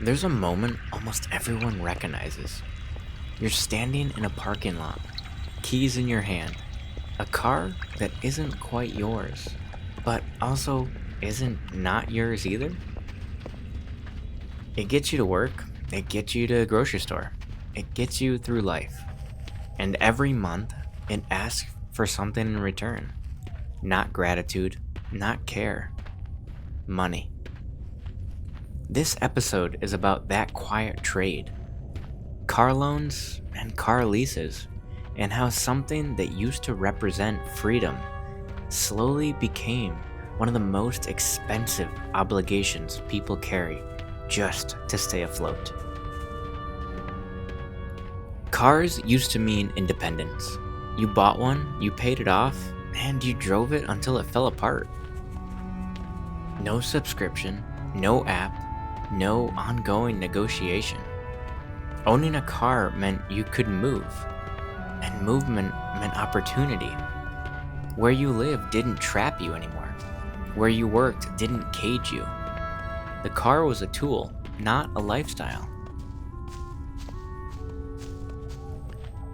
There's a moment almost everyone recognizes. You're standing in a parking lot, keys in your hand, a car that isn't quite yours, but also isn't not yours either. It gets you to work, it gets you to the grocery store, it gets you through life. And every month, it asks for something in return. Not gratitude, not care, money. This episode is about that quiet trade, car loans and car leases, and how something that used to represent freedom slowly became one of the most expensive obligations people carry just to stay afloat. Cars used to mean independence. You bought one, you paid it off, and you drove it until it fell apart. No subscription, no app, no ongoing negotiation. Owning a car meant you could move, and movement meant opportunity. Where you lived didn't trap you anymore. Where you worked didn't cage you. The car was a tool, not a lifestyle.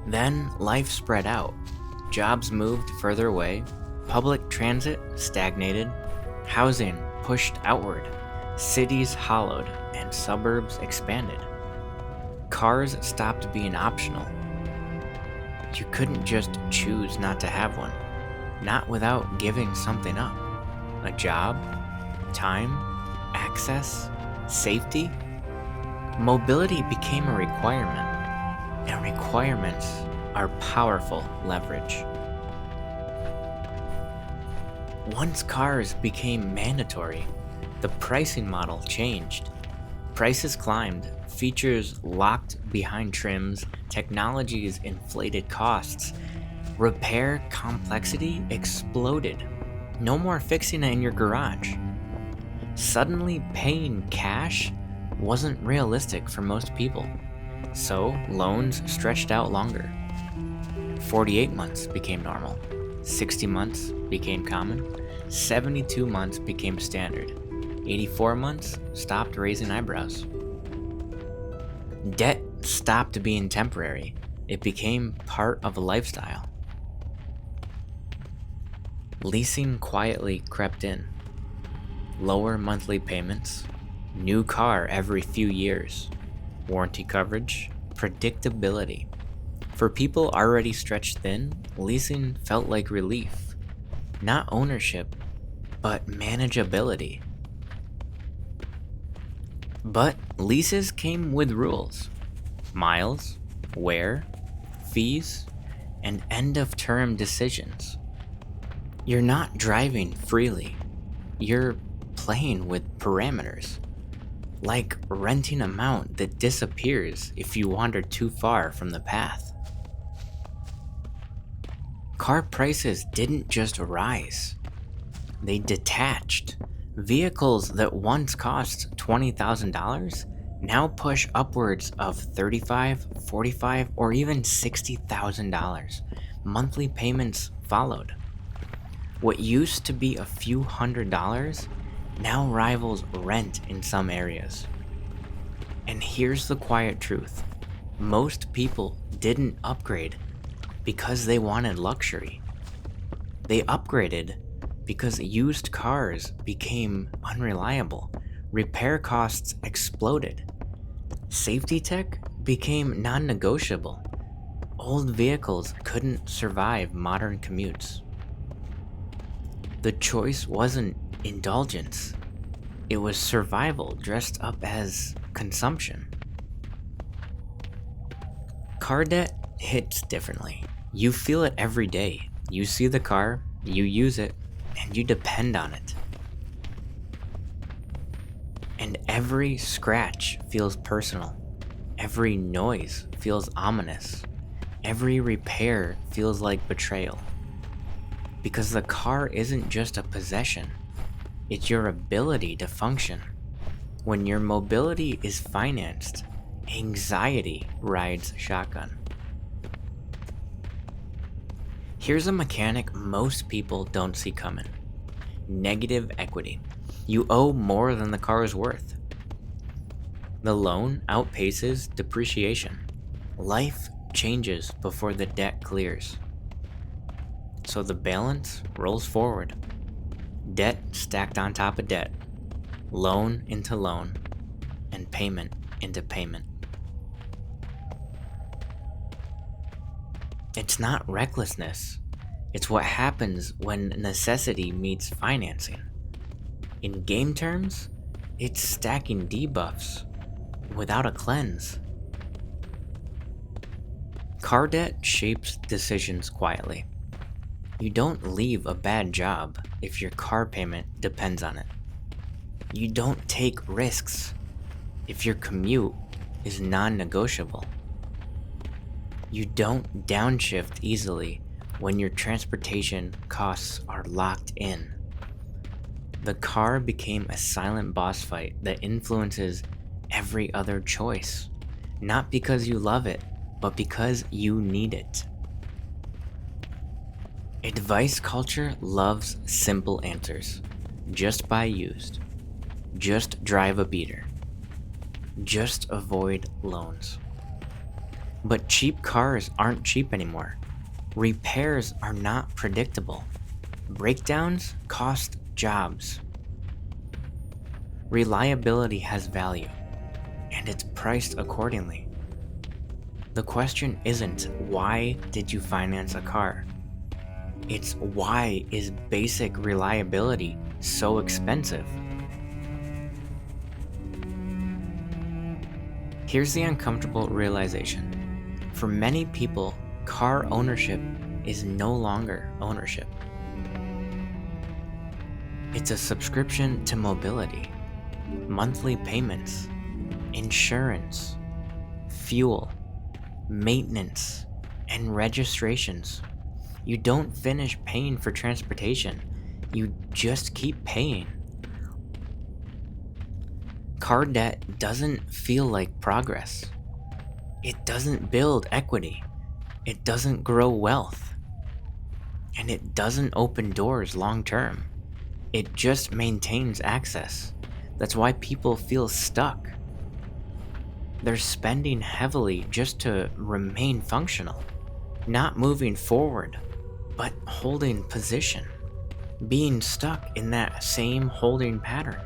Then life spread out. Jobs moved further away. Public transit stagnated. Housing pushed outward. Cities hollowed and suburbs expanded. Cars stopped being optional. You couldn't just choose not to have one, not without giving something up. A job, time, access, safety. Mobility became a requirement, and requirements are powerful leverage. Once cars became mandatory, the pricing model changed. Prices climbed, features locked behind trims, technologies inflated costs. Repair complexity exploded. No more fixing it in your garage. Suddenly, paying cash wasn't realistic for most people, so loans stretched out longer. 48 months became normal, 60 months became common, 72 months became standard, 84 months stopped raising eyebrows. Debt stopped being temporary, it became part of a lifestyle. Leasing quietly crept in. Lower monthly payments, new car every few years, warranty coverage, predictability. For people already stretched thin, leasing felt like relief. Not ownership, but manageability. But leases came with rules. Miles, wear, fees, and end-of-term decisions. You're not driving freely. You're playing with parameters. Like renting a mount that disappears if you wander too far from the path. Car prices didn't just rise. They detached. Vehicles that once cost $20,000 now push upwards of $35,000, $45,000, or even $60,000. Monthly payments followed. What used to be a few $100s now rivals rent in some areas. And here's the quiet truth. Most people didn't upgrade because they wanted luxury. They upgraded because used cars became unreliable, repair costs exploded, safety tech became non-negotiable, old vehicles couldn't survive modern commutes. The choice wasn't indulgence, it was survival dressed up as consumption. Car debt hits differently. You feel it every day. You see the car, you use it, and you depend on it. And every scratch feels personal. Every noise feels ominous. Every repair feels like betrayal. Because the car isn't just a possession, it's your ability to function. When your mobility is financed, anxiety rides shotgun. Here's a mechanic most people don't see coming. Negative equity. You owe more than the car is worth. The loan outpaces depreciation. Life changes before the debt clears. So the balance rolls forward. Debt stacked on top of debt, loan into loan, and payment into payment. It's not recklessness. It's what happens when necessity meets financing. In game terms, it's stacking debuffs without a cleanse. Car debt shapes decisions quietly. You don't leave a bad job if your car payment depends on it. You don't take risks if your commute is non-negotiable. You don't downshift easily when your transportation costs are locked in. The car became a silent boss fight that influences every other choice, not because you love it, but because you need it. Advice culture loves simple answers. Just buy used. Just drive a beater. Just avoid loans. But cheap cars aren't cheap anymore. Repairs are not predictable. Breakdowns cost jobs. Reliability has value, and it's priced accordingly. The question isn't why did you finance a car? It's why is basic reliability so expensive? Here's the uncomfortable realization. For many people, car ownership is no longer ownership. It's a subscription to mobility, monthly payments, insurance, fuel, maintenance, and registrations. You don't finish paying for transportation, you just keep paying. Car debt doesn't feel like progress. It doesn't build equity. It doesn't grow wealth. And it doesn't open doors long term. It just maintains access. That's why people feel stuck. They're spending heavily just to remain functional, not moving forward, but holding position, being stuck in that same holding pattern.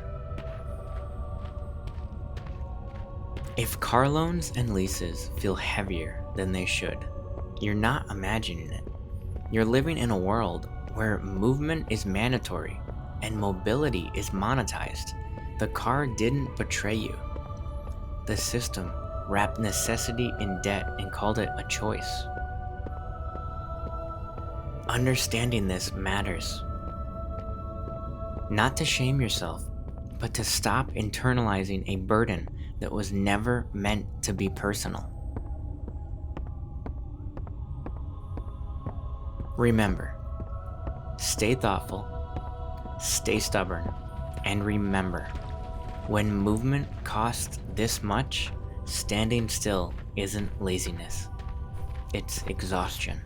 If car loans and leases feel heavier than they should, you're not imagining it. You're living in a world where movement is mandatory and mobility is monetized. The car didn't betray you. The system wrapped necessity in debt and called it a choice. Understanding this matters. Not to shame yourself, but to stop internalizing a burden that was never meant to be personal. Remember, stay thoughtful, stay stubborn, and remember, when movement costs this much, standing still isn't laziness, it's exhaustion.